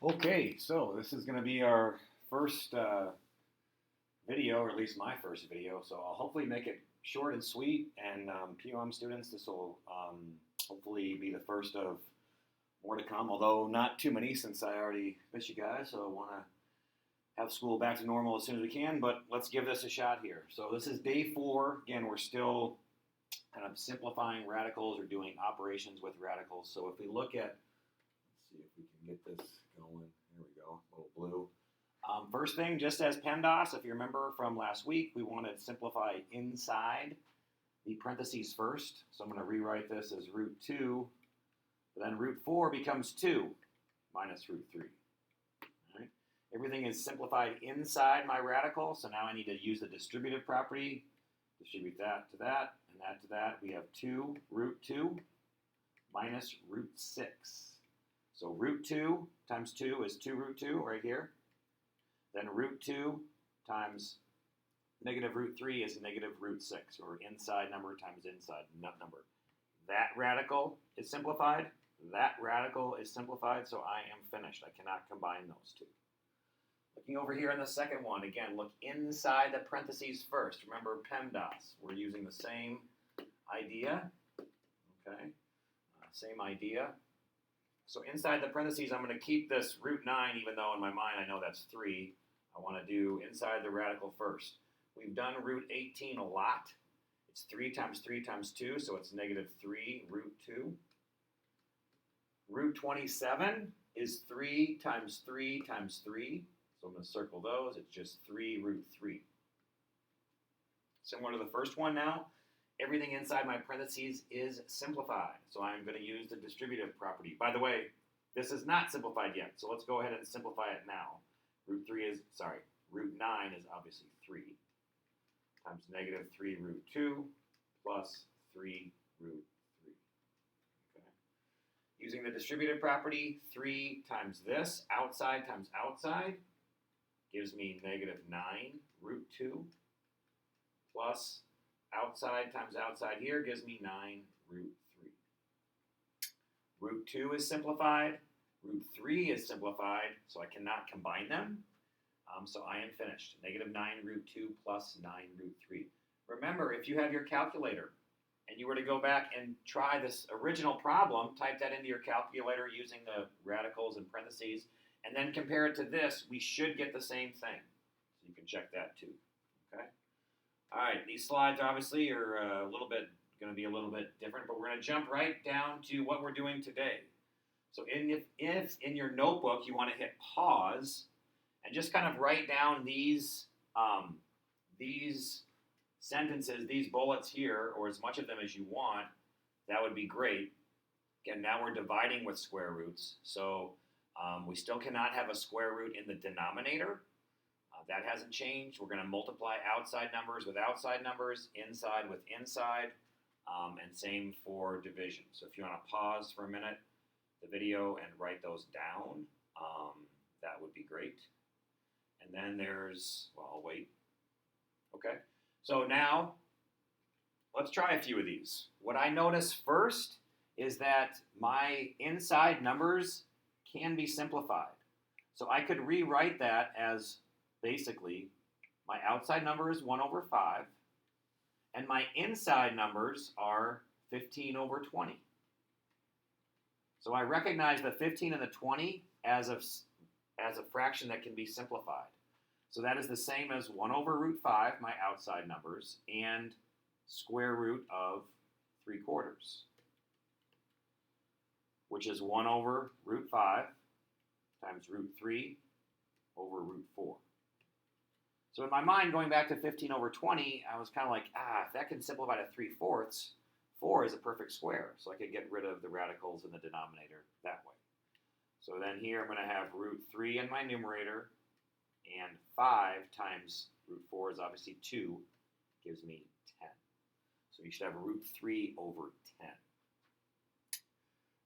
Okay, so this is going to be our first video, or at least my first video. So I'll hopefully make it short and sweet. And POM students, this will hopefully be the first of more to come. Although not too many, since I already miss you guys. So I want to have school back to normal as soon as we can. But let's give this a shot here. So this is day 4. Again, we're still kind of simplifying radicals or doing operations with radicals. So if we look at, let's see if we can get this going. There we go, a little blue. First thing, just as PEMDAS, if you remember from last week, we wanted to simplify inside the parentheses first. So I'm going to rewrite this as root 2. Then root 4 becomes 2 minus root 3. All right. Everything is simplified inside my radical, so now I need to use the distributive property. Distribute that to that, and that to that. We have 2 root 2 minus root 6. So root 2 times 2 is 2 root 2 right here. Then root 2 times negative root 3 is negative root 6, or inside number times inside number. That radical is simplified. That radical is simplified, so I am finished. I cannot combine those two. Looking over here in the second one, again, look inside the parentheses first. Remember PEMDAS. We're using the same idea. Okay, same idea. So inside the parentheses, I'm going to keep this root 9, even though in my mind I know that's 3. I want to do inside the radical first. We've done root 18 a lot. It's 3 times 3 times 2, so it's negative 3 root 2. Root 27 is 3 times 3 times 3. So I'm going to circle those. It's just 3 root 3. Similar to the first one now, everything inside my parentheses is simplified. So I'm going to use the distributive property. By the way, this is not simplified yet, so let's go ahead and simplify it now. Root 9 is obviously 3 times negative 3 root 2 plus 3 root 3. Okay. Using the distributive property, 3 times this, outside times outside, gives me negative 9 root 2 plus outside times outside here gives me 9 root 3. Root 2 is simplified. Root 3 is simplified, so I cannot combine them. So I am finished. Negative 9 root 2 plus 9 root 3. Remember, if you have your calculator and you were to go back and try this original problem, type that into your calculator using the radicals and parentheses, and then compare it to this, we should get the same thing. So you can check that too. Okay. All right, these slides obviously are going to be a little bit different, but we're going to jump right down to what we're doing today. So if in your notebook you want to hit pause and just kind of write down these sentences, these bullets here, or as much of them as you want, that would be great. Again, now we're dividing with square roots, so we still cannot have a square root in the denominator. That hasn't changed. We're going to multiply outside numbers with outside numbers, inside with inside, and same for division. So if you want to pause for a minute the video and write those down, that would be great. And then there's, well, I'll wait. Okay, so now let's try a few of these. What I notice first is that my inside numbers can be simplified. So I could rewrite that as basically my outside number is 1 over 5, and my inside numbers are 15 over 20. So I recognize the 15 and the 20 as a fraction that can be simplified. So that is the same as 1 over root 5, my outside numbers, and square root of 3/4, which is 1 over root 5 times root 3 over root 4. So in my mind, going back to 15 over 20, I was kind of like, if that can simplify to 3/4, 4 is a perfect square. So I could get rid of the radicals in the denominator that way. So then here I'm going to have root 3 in my numerator, and 5 times root 4 is obviously 2, gives me 10. So you should have root 3 over 10.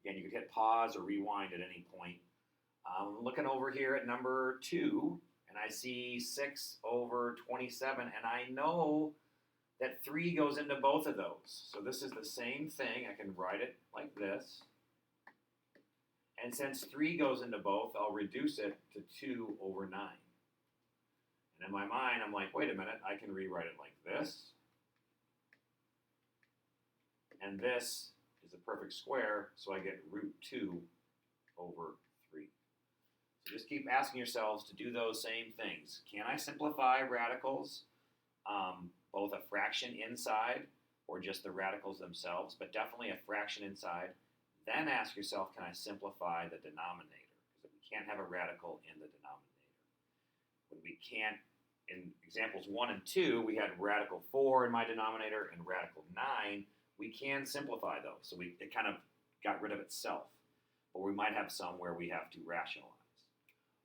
Again, you could hit pause or rewind at any point. I'm looking over here at number 2, and I see 6 over 27, and I know that 3 goes into both of those. So this is the same thing. I can write it like this. And since 3 goes into both, I'll reduce it to 2 over 9. And in my mind, I'm like, wait a minute, I can rewrite it like this. And this is a perfect square, so I get root 2 over 3. So just keep asking yourselves to do those same things. Can I simplify radicals, both a fraction inside or just the radicals themselves, but definitely a fraction inside? Then ask yourself, can I simplify the denominator? Because we can't have a radical in the denominator. When we can't, in examples 1 and 2, we had radical 4 in my denominator and radical 9. We can simplify those, so it kind of got rid of itself. But we might have some where we have to rationalize.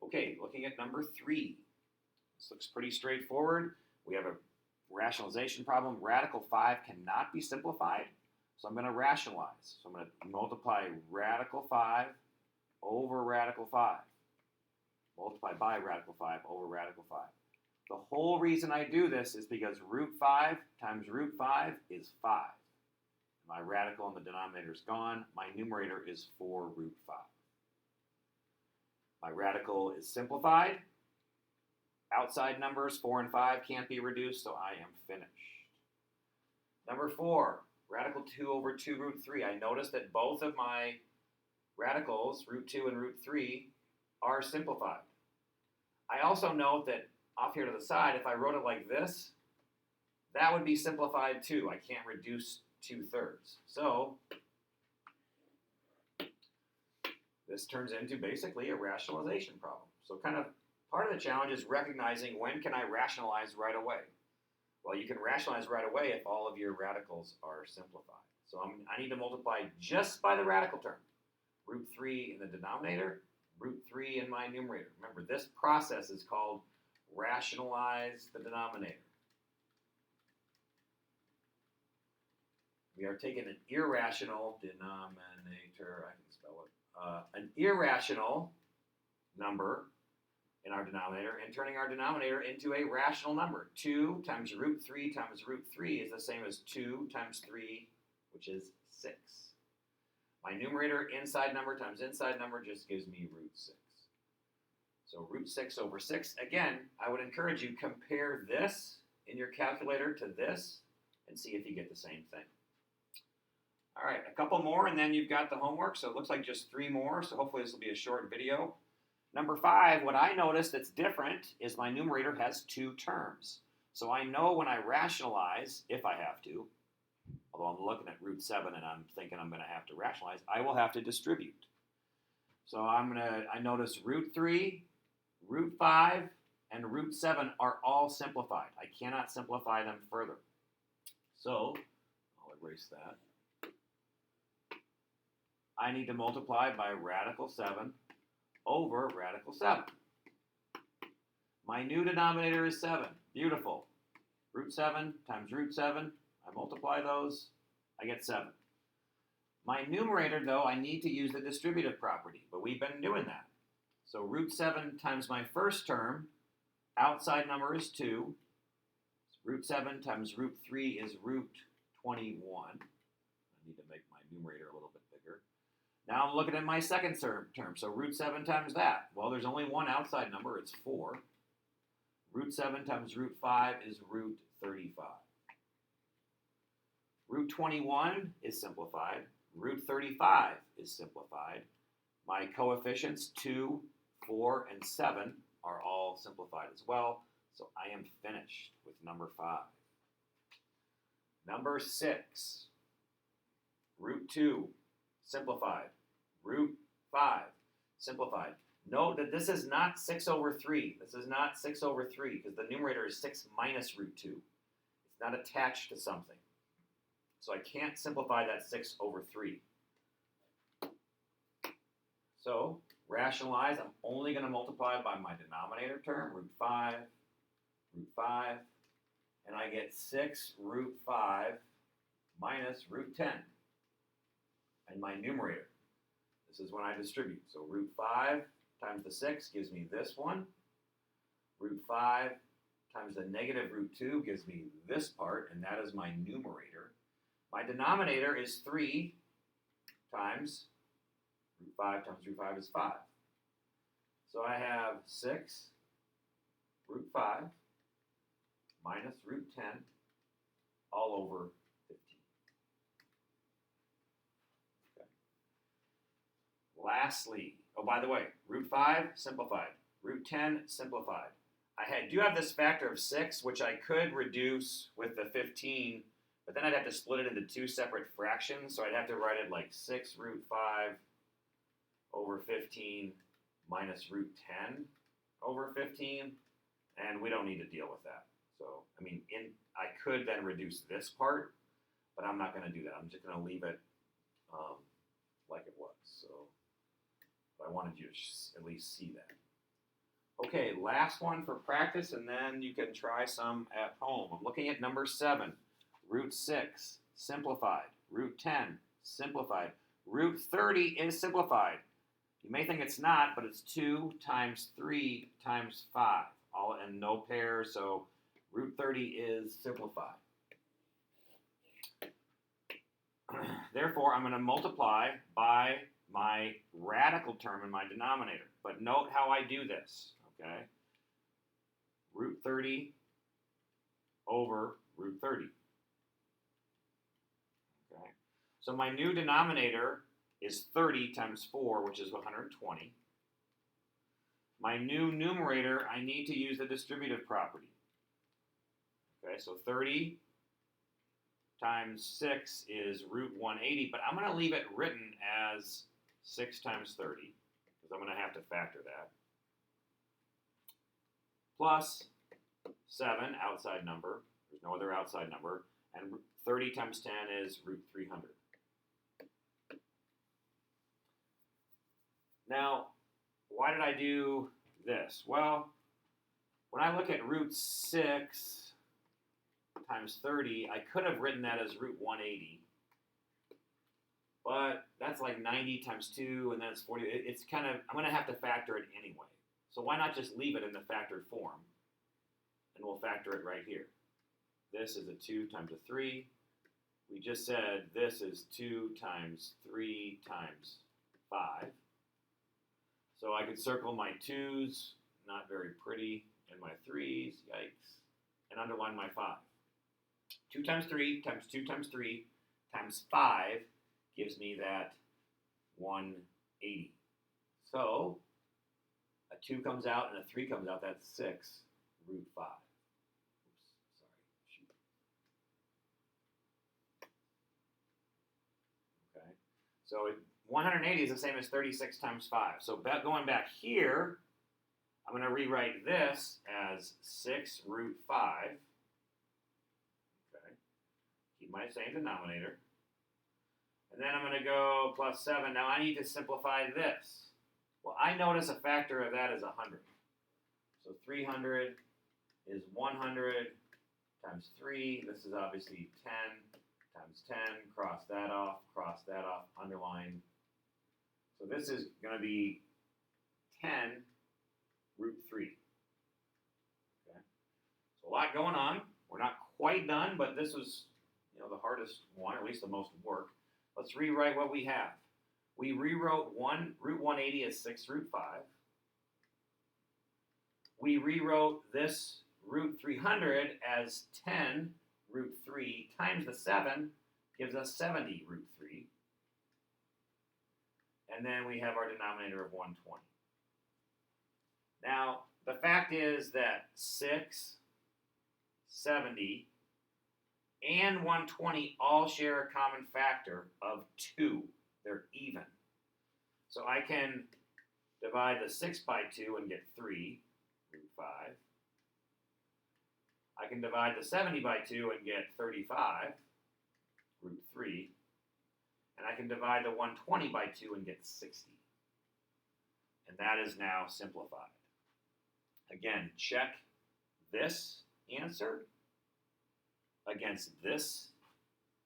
Okay, looking at number 3. This looks pretty straightforward. We have a rationalization problem. Radical 5 cannot be simplified, so I'm going to rationalize. So I'm going to multiply radical 5 over radical 5. Multiply by radical 5 over radical 5. The whole reason I do this is because root 5 times root 5 is 5. My radical in the denominator is gone. My numerator is 4 root 5. My radical is simplified. Outside numbers, 4 and 5, can't be reduced, so I am finished. Number 4, radical 2 over 2 root 3. I notice that both of my radicals, root 2 and root 3, are simplified. I also note that off here to the side, if I wrote it like this, that would be simplified too. I can't reduce 2/3. So this turns into basically a rationalization problem. So kind of part of the challenge is recognizing when can I rationalize right away. Well, you can rationalize right away if all of your radicals are simplified. So I need to multiply just by the radical term. Root 3 in the denominator, root 3 in my numerator. Remember, this process is called rationalize the denominator. We are taking an irrational denominator, I can spell it, an irrational number in our denominator and turning our denominator into a rational number. 2 times root 3 times root 3 is the same as 2 times 3, which is 6. My numerator, inside number times inside number, just gives me root 6. So root 6 over 6. Again, I would encourage you, compare this in your calculator to this and see if you get the same thing. All right, a couple more and then you've got the homework. So it looks like just 3 more. So hopefully this will be a short video. Number 5, what I noticed that's different is my numerator has 2 terms. So I know when I rationalize, if I have to, although I'm looking at root 7 and I'm thinking I'm going to have to rationalize, I will have to distribute. So I notice root 3, root 5, and root 7 are all simplified. I cannot simplify them further. So I'll erase that. I need to multiply by radical 7 over radical 7. My new denominator is 7. Beautiful. Root 7 times root 7. I multiply those. I get 7. My numerator, though, I need to use the distributive property, but we've been doing that. So root 7 times my first term, outside number is 2. Root 7 times root 3 is root 21. I need to make my numerator a little bit bigger. Now I'm looking at my second term. So root 7 times that. Well, there's only one outside number. It's 4. Root 7 times root 5 is root 35. Root 21 is simplified. Root 35 is simplified. My coefficients, 2, 4, and 7, are all simplified as well. So I am finished with number 5. Number 6, root 2, simplified. Root 5, simplified. Note that this is not 6 over 3. This is not 6 over 3 because the numerator is 6 minus root 2. It's not attached to something. So I can't simplify that 6 over 3. So rationalize, I'm only going to multiply by my denominator term, root 5, and I get 6 root 5 minus root 10. And my numerator, this is when I distribute. So root 5 times the 6 gives me this one. Root 5 times the negative root 2 gives me this part, and that is my numerator. My denominator is 3 times Root 5 times root 5 is 5. So I have 6 root 5 minus root 10 all over 15. Okay. Lastly, oh, by the way, root 5 simplified, root 10 simplified. I do have this factor of 6, which I could reduce with the 15, but then I'd have to split it into two separate fractions, so I'd have to write it like 6 root 5 over 15 minus root 10 over 15, and we don't need to deal with that. So, I mean, I could then reduce this part, but I'm not going to do that. I'm just going to leave it like it was. So, I wanted you to at least see that. Okay, last one for practice, and then you can try some at home. I'm looking at number 7, root 6, simplified. Root 10, simplified. Root 30 is simplified. You may think it's not, but it's 2 times 3 times 5, all in no pairs, so root 30 is simplified. Therefore, I'm going to multiply by my radical term in my denominator. But note how I do this, okay? Root 30 over root 30. Okay? So my new denominator is 30 times 4, which is 120. My new numerator, I need to use the distributive property. Okay, so 30 times 6 is root 180, but I'm going to leave it written as 6 times 30, because I'm going to have to factor that. Plus 7, outside number. There's no other outside number. And 30 times 10 is root 300. Now, why did I do this? Well, when I look at root 6 times 30, I could have written that as root 180. But that's like 90 times 2, and then it's 40. It's kind of, I'm going to have to factor it anyway. So why not just leave it in the factored form? And we'll factor it right here. This is a 2 times a 3. We just said this is 2 times 3 times 5. So I could circle my 2's, not very pretty, and my 3's, yikes, and underline my 5. 2 times 3 times 2 times 3 times 5 gives me that 180. So a 2 comes out and a 3 comes out, that's 6 root 5. Oops, sorry, shoot. Okay, so 180 is the same as 36 times 5. So going back here, I'm going to rewrite this as 6 root 5. Okay, keep my same denominator. And then I'm going to go plus 7. Now I need to simplify this. Well, I notice a factor of that is 100. So 300 is 100 times 3. This is obviously 10 times 10. Cross that off, underline. So this is going to be 10 root 3. Okay. So a lot going on. We're not quite done, but this was, the hardest one, or at least the most work. Let's rewrite what we have. We rewrote root 180 as 6 root 5. We rewrote this root 300 as 10 root 3 times the 7 gives us 70 root 3. And then we have our denominator of 120. Now, the fact is that 6, 70, and 120 all share a common factor of 2. They're even. So I can divide the 6 by 2 and get 3 root 5. I can divide the 70 by 2 and get 35 root 3. And I can divide the 120 by 2 and get 60. And that is now simplified. Again, check this answer against this,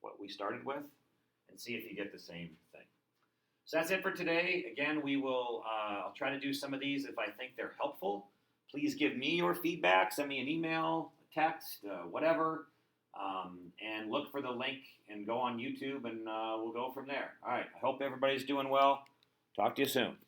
what we started with, and see if you get the same thing. So that's it for today. Again, I'll try to do some of these if I think they're helpful. Please give me your feedback. Send me an email, a text, whatever. And look for the link and go on YouTube, and we'll go from there. All right. I hope everybody's doing well. Talk to you soon.